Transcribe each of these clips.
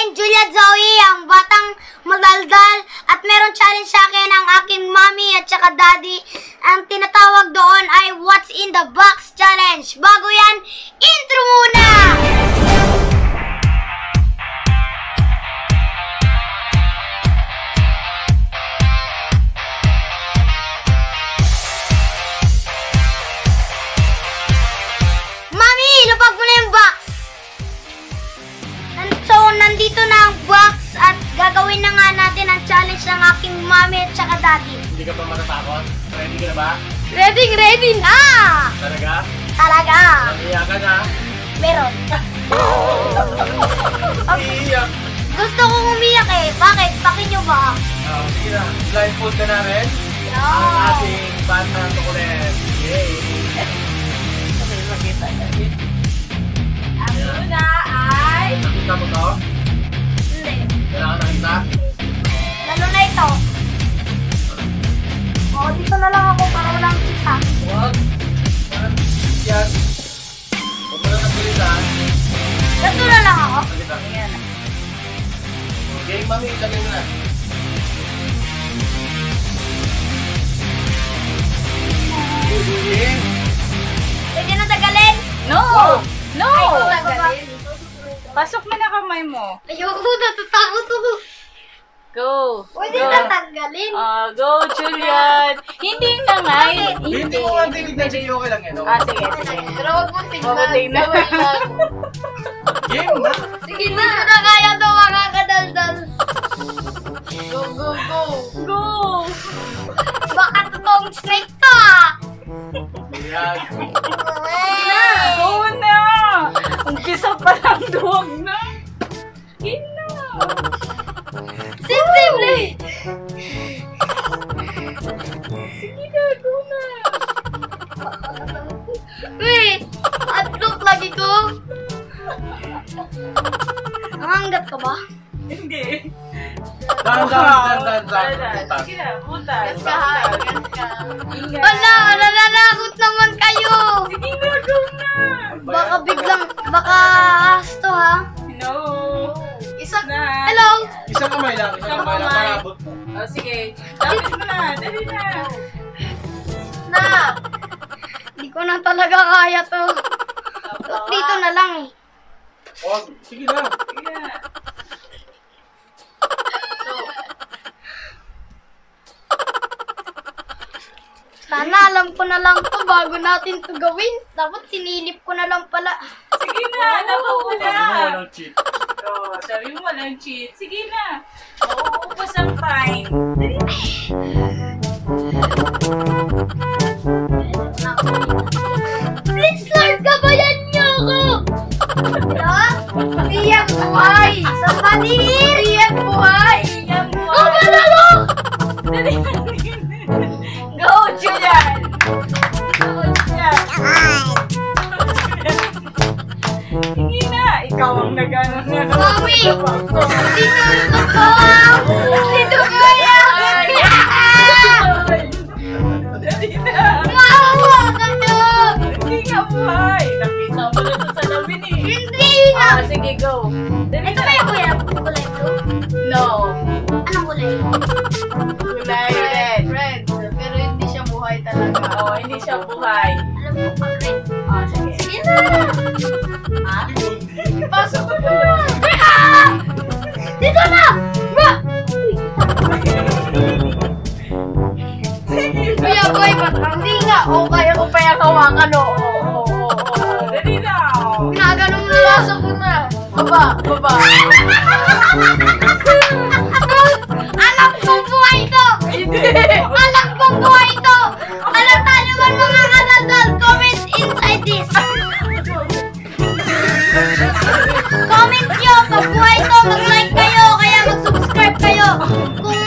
akin, Julia Zoe, ang batang madaldal. At meron challenge sa akin ang aking mommy at saka daddy. Ang tinatawag doon ay What's in the Box Challenge. Bago yan, intro muna! Mami, lupag mo na yung box! So, nandito na ang box at gagawin na nga natin ang challenge ng aking mommy at saka daddy. Hindi ka ba matatakot? Ready ka na ba? Ready na! Talaga? Talaga! Nag-iyak ka na? Meron. Iiyak! Gusto kong umiyak eh. Bakit? Bakit nyo ba? Sige na, blindfold ka namin. No! Ang ating bata tukulit. Yay! Okay, makita natin. Ang una ay... Nakita mo to? Hindi. Wala ka nakita? Lalo na ito. Oh, dito na lang ako para walang kita. Huwag! Parang yan. Huwag mo na napilitan. Dito na lang ako. Nakita. Ayan. Okay, mami, lagay mo na. Okay. Pwede na tagalin? No! No! Ay, tagalin. Pasok mo na kamay mo. Ayoko, natatakot ako. Go! Pwede Go! na tanggalin. Go, Julian! Hindi na nga. Hindi mo ang tinignan siya, okay lang yan. Sige. Pero huwag mo tingnan. Game na! Sige na. Hindi ko na kaya ito makakadaldal. Go! Go! Baka totoong snake to ah. Yan. Go na! Umpisa pa lang, duwag na. Game na. Sensible. Sige na, go na. Wait, atlok lagi ko. Nangangat ka ba? Hindi. Dahan. Sige na, butas. Ingat. Wala, nalalakot naman kayo. Sige na, go na. Baka biglang, baka asto ha. No. Isa, Na. hello. Isang kamay lang, para abot mo. Sige. Lapit mo na. Dali na. Na. Hindi ko na talaga kaya to. Dito na lang eh. Oh, sige na. Sige na. Sana alam ko na lang to bago natin to gawin. Dapat sinilip ko na lang pala. Sige na. Lako mo na. Sabi mo walang cheat. Sabi mo walang cheat. Sige na. Mauubos ang fine. Dali. Please Lord, gabayan niyo ako! Hala? Iyak buhay! Somebody here! Iyak buhay! Iyak mo. Oh, manalo! Dali. Go, Julian. Go, Julian. Sige na. Ikaw ang nag-ano na. Mami! Dito ito ko! Dito ko yan! Dali na. Maawa ka to! Hindi nga buhay. Nakita mo na sa salamin eh. Hindi na! Sige, go. Dali Ito na. ba yung kuya? Kulay blue? No. Anong kulay? Kulay red. Red, pero hindi siya buhay talaga. Oo, hindi siya buhay. Alam mo pag red. Sige. Sige na! Ha? Pasok ko na! Ah! Dito na! Bra! Kuya boy, ba't hindi nga? O kaya ko pa yung hawakan o. Dali na. Ginaganong nilasok ko na. Baba. Alam kong buhay ito! Alam kong buhay ito! Alam tayo man mga kadaldal, comment inside this! Comment nyo kung buhay ito, mag-like kayo, kaya mag-subscribe kayo. Kung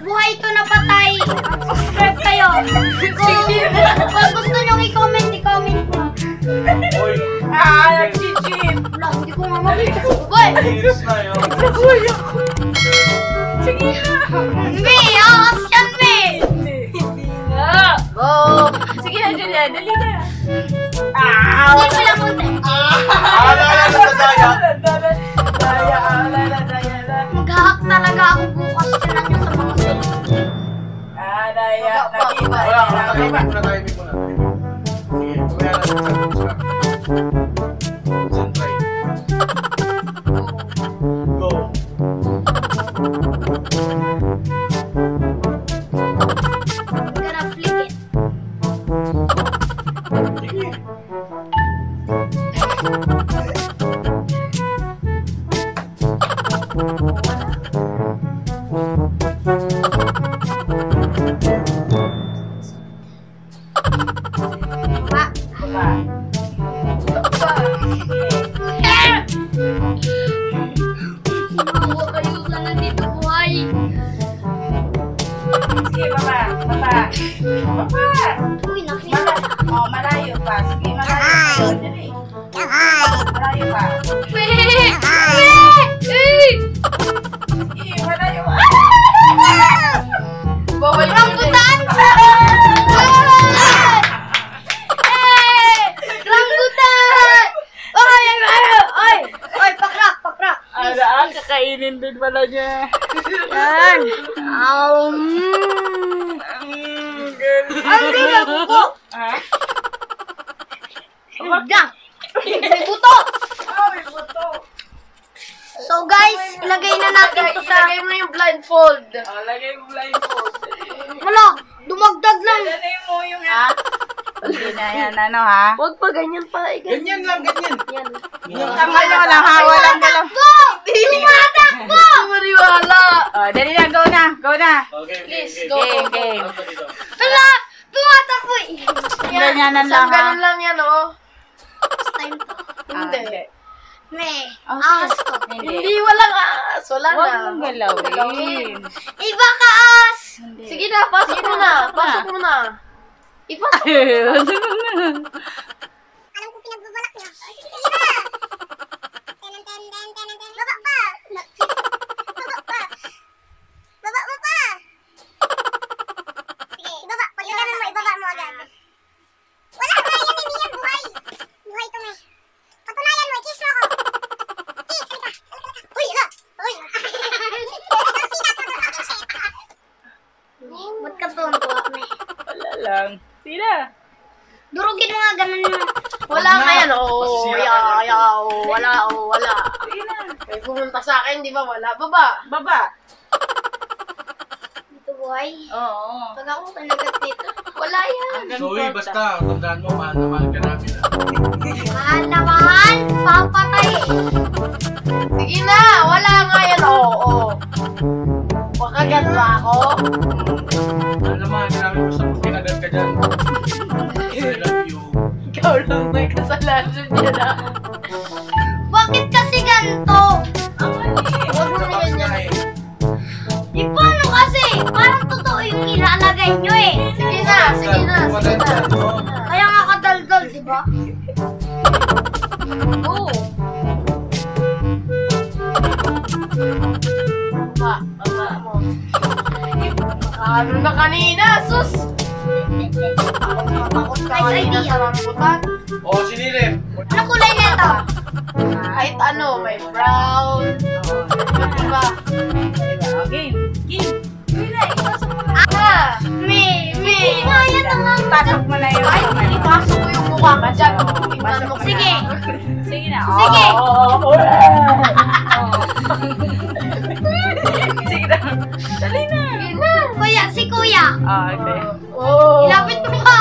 buhay ito na patay, mag-subscribe kayo. Kung gusto nyo i-comment mo. Uy, Nag-cheat. Wala, hindi ko nga mabigyan. Boy! iris na yun. Sige na. Hindi, akas yan, me! Hindi na. Go! Sige na, Julia. Dali na. Hindi ko lang munti. Daya. Daya. Kakainin din pala niya. Yan. Ang tingnan ko. Ha? Da. May buto. May buto. So guys, ilagay na natin ito sa... Ilagay mo yung blindfold. Lagay mo blindfold. Wala, dumagdag lang. Lagay mo yung... Ha? Hindi na yan, ano ha? Huwag pa ganyan pa. Ganyan lang, ganyan. Yan. Tama nyo lang ha, walang galaw. Tumatakbo! Mariwala. Dali na, go na, go na. Okay, Please, okay, go. Game, game. Ano pa dito? Wala, tumatakbo eh. Ganyanan lang Isang ha. ganun lang yan, oh. It's time to. Hindi. May, Oh, ahas ko. Hindi, walang aas. Wala Huwag na. mong galawin. Iba ka as! Sige na, pasok mo na. Pasok mo na. Ipasok. Alam ko pinagbabalak niya. Sige na! Baba pa! Baba pa! Baba mo pa! Sige, ibaba. Pag ganun mo, ibaba mo agad. Wala nga yan, hindi yan buhay. Buhay to may. Patunayan mo, kiss mo ako. Kiss, halika. Uy, hala. Uy. Ba't ka tuwan-tuwa, may? Wala lang. Sila. Durugin mo nga, ganun mo. Wala nga yan, oh. Masisira ka na. Wala, oh. Wala. Sige na. May pumunta sa akin, di ba? Wala. Baba. Baba. Ito buhay. Oo. Pag ako panagat nito. Wala yan. Zoe, basta, tandaan mo, mahal na mahal ka namin. Mahal na mahal, papatay. Sige na. Wala nga yan, oh. Oh. Makagat ba ako? Mahal na mahal ka namin, basta kung kinagat ka dyan. I love you. Ikaw lang may kasalanan dyan, ah. Bakit kasi ganito? Huwag mo na yan yan. Eh, paano kasi? Parang totoo yung ilalagay nyo eh. Sige na, sige na, sige na. Kaya nga kadaldal, di ba? Go. Baba mo. Ano na kanina, sus? Takot ka Nice kanina idea. sa rambutan. O, sinilip. Anong kulay na ito? Kahit ano, may brown. Diba? Game. Game. Sige na, ipasok mo na. Ah! May. Kaya na nga. Ipasok mo na yun. Kahit ipasok ko yung mukha ka dyan. Tingnan mo. Sige. Sige na. Sige. Oo. Sige na. Dali na. Sige na. Kuya, si kuya. Okay. Oh. Ilapit mo ka.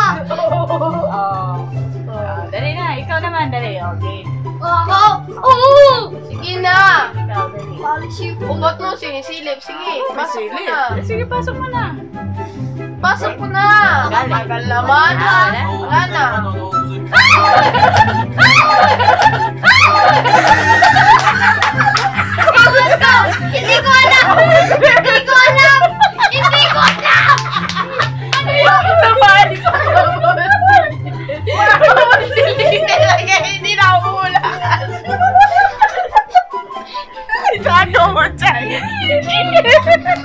Dali na. Ikaw naman, dali. Okay. Oo. Oo. Sige na. Ikaw, dali. Ubat mo, sinisilip. Sige, pasok mo na. Sige, pasok mo na. Pasok mo na. Galing. Tagal naman. Wala na. Ewan ko. Hindi ko alam. Hindi ko alam. Hindi ko alam. Ano yun? Naman ko. Hindi na ako umulaan. Ito mo dyan.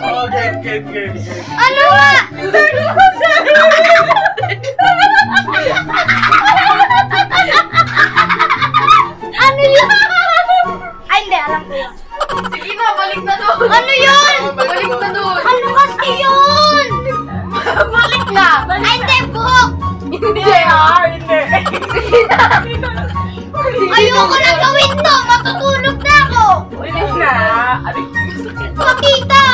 Oh, game. Ano nga? Ano yun? Ay, hindi. Alam ko yun. Sige na, balik na doon. Ano yun? Balik na doon. Ano kasi yun? Balik na. Ay, hindi. Buhok. Hindi. Hindi. Sige na. Ayoko na gawin to. Matutulog na ako. Ulit na. Makita.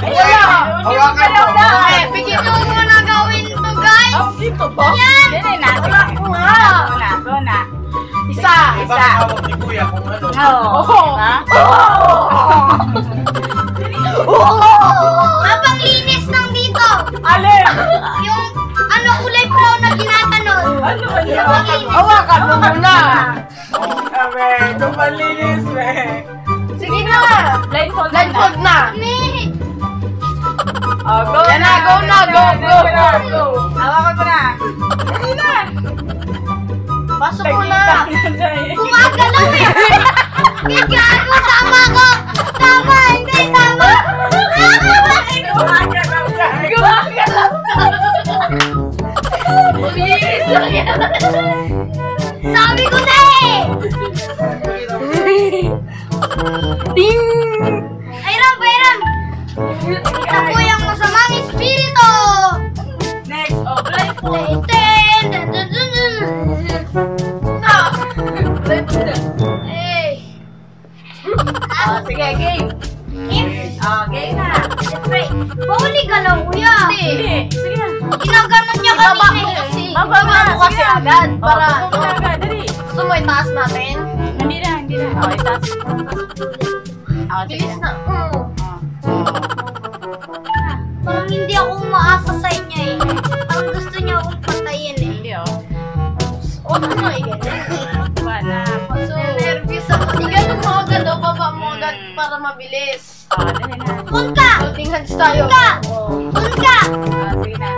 Wala. Hawakan mo. Eh, bigyan Ito mo na gawin to, guys. Dito ba? Yan. Dali na. Go na. Isa. Iba ang hawak ni Kuya kung ano. Oo. Diba? Habang linis ng dito. Alin? Yung ano kulay brown na ginatanon. Ano ba yun? Habang linis. Hawakan mo muna. Abe, dumalinis eh. Sige na. Blindfold Blindfold na. May. Go Yan na, go na, go. Hawakan mo na. Dali na. Pasok mo na. Gumagalaw eh. Gago, tama ko. Tama, hindi tama. Gumagalaw na. Linis lang yan. Sabi ko na eh. Ding! Sige, game. Game? Game na. Siyempre. Bahuli ka lang, kuya. Hindi. Sige na. Ginaganon niya Ibaba kanina mo eh. kasi. Baba Ibaba mo mo. kasi agad. Para, Baba mo agad. Dali. gusto mo itaas natin? Hindi na. Itas. Bilis na. Parang hindi ako umaasa sa inyo eh. Parang gusto niya akong patayin eh. Hindi O, ano nga ganyan? Wala. So, nervous ako. Iganon mo agad o, baba mo agad para mabilis. Dali na. Doon ka! Holding hands tayo. Ka! Oo. Doon ka! Sige na.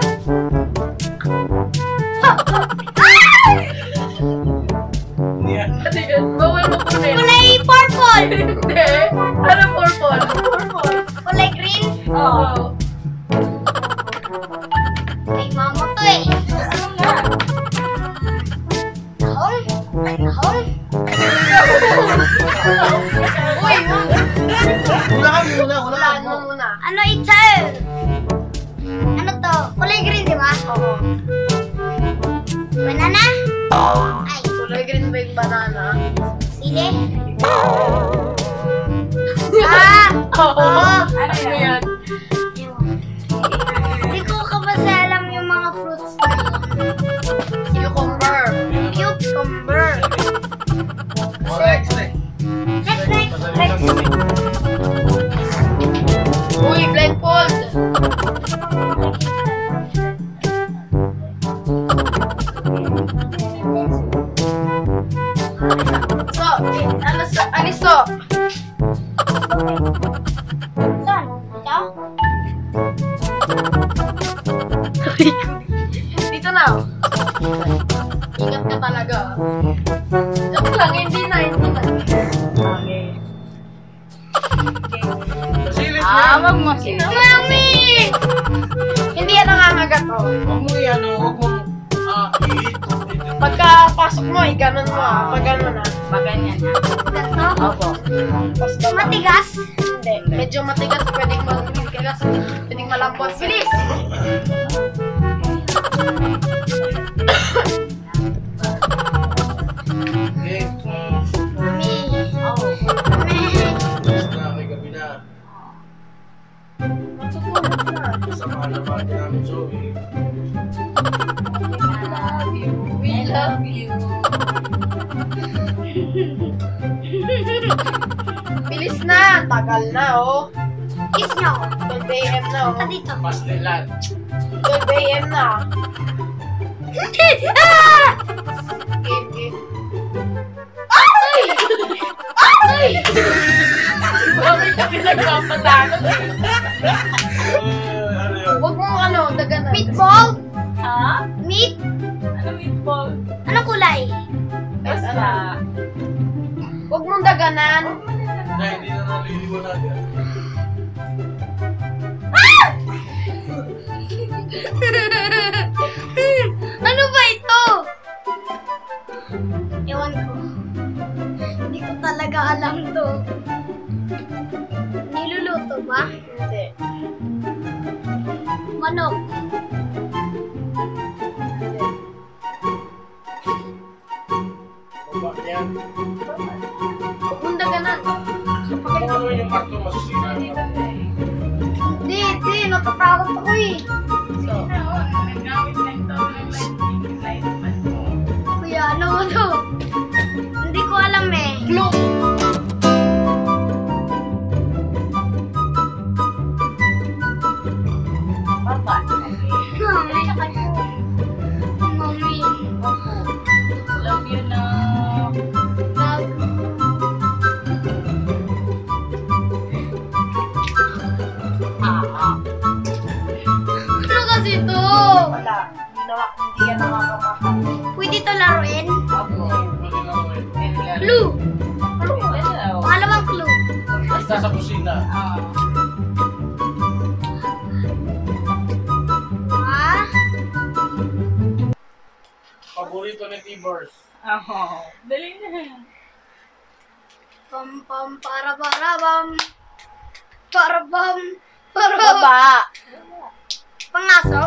Niya. Ano yun? Bawal mo kunin. Kulay purple! Hindi. Ano purple? Purple. Kulay green? Oo. Ay, mama to eh. Ano nga? Tahol? Tahol? Uy, wag. Wala ka muna. Hulaan mo muna. Ano ito? Ano to? Kulay green, di ba? Oo. Banana? Ay, Kulay green ba yung banana? sili? Ah! Oo. Ano yan? Hindi ko kasi alam yung mga fruits na yun. Cucumber. Cucumber. Next. Next. Uy, blindfold. So, alis to. Saan? Ito? Dito na. Ingat ka talaga. Joke lang, hindi na. Okay. Pasilip Wag mo sila. Mami! Hindi yan nangangagat, oh. Huwag mo yan, huwag mo i-hit. Pagkapasok mo, iganon mo, pag gano'n na. Maganyan na. Ganito? Opo. Basta Matigas? Hindi. Medyo matigas, pwedeng matigas, pwedeng malambot. Bilis! Okay. Mami. Oh. Mami. Basta na, may gabi na. Sama na ba namin, Zoe? We love you. Bilis na! Tagal na, oh. Kiss niyo ako. 12 a.m. na, oh. Ah, dito. Pastelan. 12 a.m. na. Ah! Game, game. Ay! Ay! Bakit ka pinagpapatalo? Ano yun? Huwag mo daganan. Meatball? Ha? Meat? Ano meatball? Anong kulay? Basta. Huwag mong daganan. Na hindi na naliliwanag yan. Ano ba ito? Ewan ko. Hindi ko talaga alam to. Niluluto ba? Hindi. Manok. Baba yan. Huwag mong daganan. Kung ano yung karto, masisira na. Hindi. Natatakot ako eh. So, Nagawin na ito ng light man. Kuya, ano mo to? Hindi ko alam eh. clue. Papa. Mami. Love you na. Ano kasi ito? Wala. Hindi yan nakakamakan. Pwede ito laruin? Opo. Pwede na ako eh. Clue. Hello. Pangalawang clue. Basta sa kusina. Ah? Paborito ni T-Bars. Dali na. Pam pam para bam. Para bam. Para Baba. Pangaso?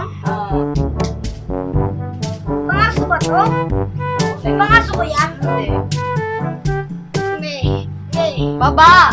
Pangaso ba to? Pangaso ko yan? Hindi. Hindi. Baba.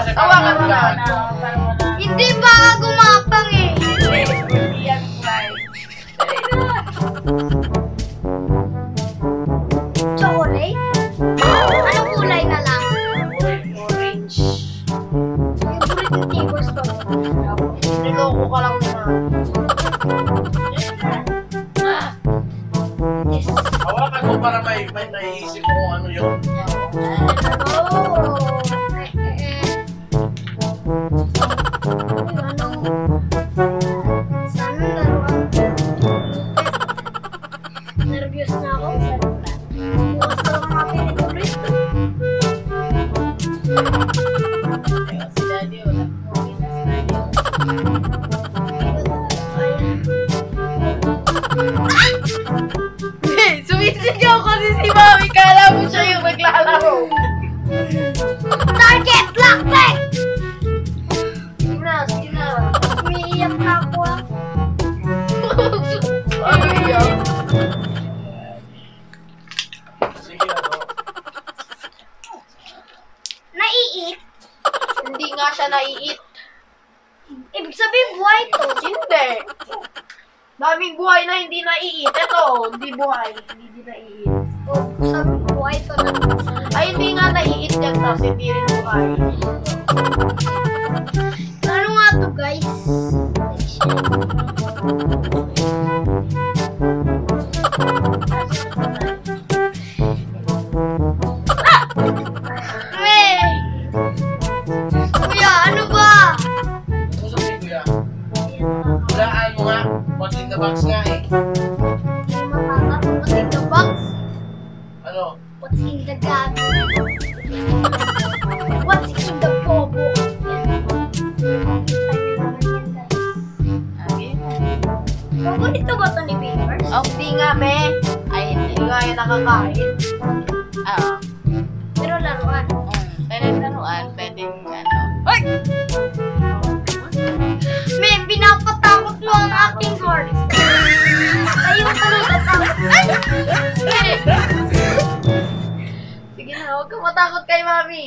kasi Tawagan mo na. Para wala. Hindi ba gumapang eh? Hindi yan kulay. Chocolate? Anong kulay na lang? Orange. Favorite flavors ko. Niloko ka lang na. Yes. Hawakan mo para may naiisip mo kung ano yun. Oh. Sana laruan. Nervyos na ako. Bukas ko lang mga pinituloy. Ayun, si Daddy, wala. Okay na si Daddy. Sumisigaw kasi si Mami. Kala mo siya yung naglalaro. Target lock back! Sige na, sige na. Umiiyak na ako ah. Ay, Sige na to. Naiit? hindi nga siya naiit. Ibig sabihin buhay to. Hindi. Daming buhay na hindi naiit. Ito, hindi buhay. Hindi naiit. O, sabi buhay to na. Ay, hindi nga naiit yan kasi hindi rin buhay. Ano nga to guys? May! Kuya, ano ba? Gusto mo kuya? Hulaan mo nga. What's in the box nga eh. Hindi makakatawa. What's in the box? Ano? What's in the gag? What's in the bobo? Paborito ba ito ni Papers? Oh, hindi nga, me. Ay, hindi nga yung nakakain. Ah, Pero laruan. pwede laruan, pwede ano. Ay! May pinapatakot mo ang aking heart. Ayaw ko natatakot. Ay! Sige na, huwag kang matakot kay Mami.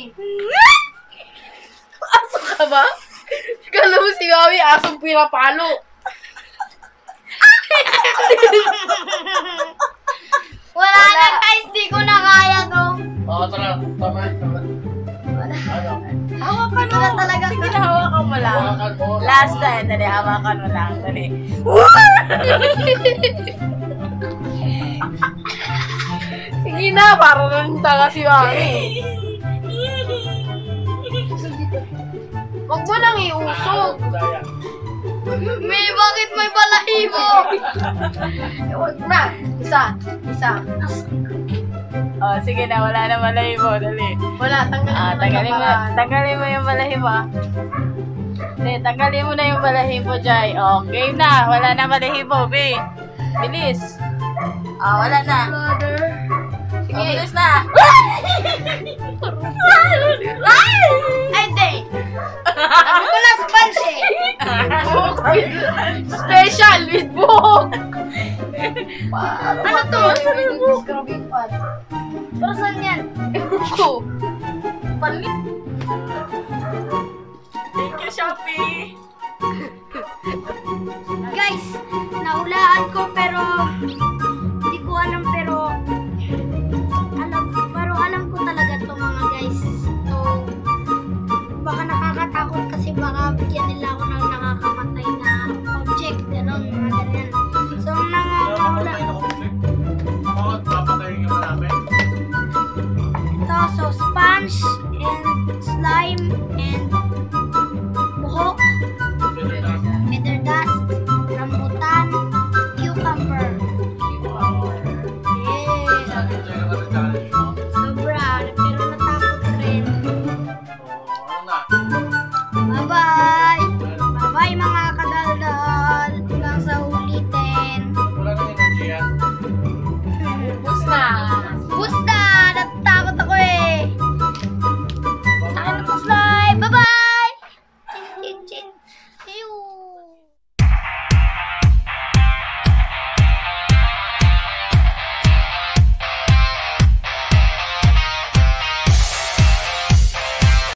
Aso ka ba? Kala mo si Mami, asong pinapalo. Wala na guys, di ko na kaya to. Oo, tara. Tama. Tama. Wala. Ano? Hawakan mo. Wala talaga. Sige na, hawakan mo lang. Hawakan mo. Last time, dali, hawakan mo lang. Dali. Sige na, para nang tanga si Mami. Huwag mo nang iusog. Daya. May, bakit may balahibo? Huwag na. Isa. Oh, sige na, wala na balahibo. Dali. Wala, Tanggalin mo yung balahibo. Hindi, tanggalin mo na yung balahibo, Jai. Oh, game na. Wala na balahibo, be. Bilis. Ah, wala na. Brother. Sige, bilis na. Ay, di. Ano ko na sponge eh. Special with buhok. Ano to? Scrubbing pad. Pero saan yan? Ko. Palit. Thank you, Shopee. Guys, nahulaan ko pero hindi ko alam pero alam ko talaga to mga guys. So, baka nakakatakot kasi baka bigyan nila ako ng nakakamatay na object, gano'n, mga ganyan. So, Papatay na conflict. Bakit papatayin ka namin? ito, so sponge,